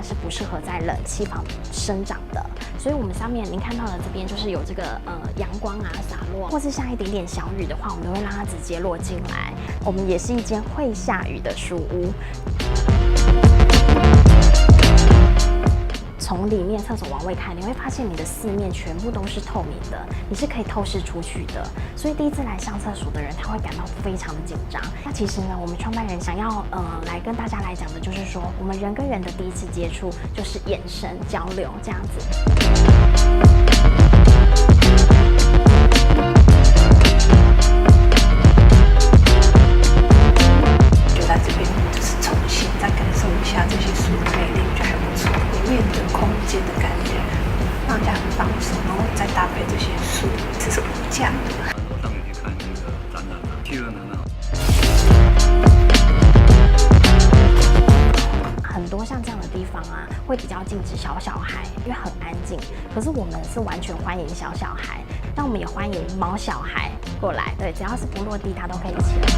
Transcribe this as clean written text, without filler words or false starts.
是不适合在冷气房生长的。所以我们上面您看到的这边就是有这个阳光啊洒落，或是下一点点小雨的话，我们都会让它直接落进来。我们也是一间会下雨的书屋。从里面厕所往外看，你会发现你的四面全部都是透明的，你是可以透视出去的。所以第一次来上厕所的人，他会感到非常的紧张。那其实呢，我们创办人想要来跟大家来讲的就是说，我们人跟人的第一次接触就是眼神交流这样子。就在这边就是重新再感受一下这些书的魅力，我觉得还不错。里面的空间的感觉让人家很放松，然后再搭配这些书，这是无价的。楼上也去看那个展览啊，气氛很好。很多像这样的地方啊，会比较禁止小孩，因为很安静。可是我们是完全欢迎小孩，那我们也欢迎毛小孩过来，对，只要是不落地，它都可以一起来。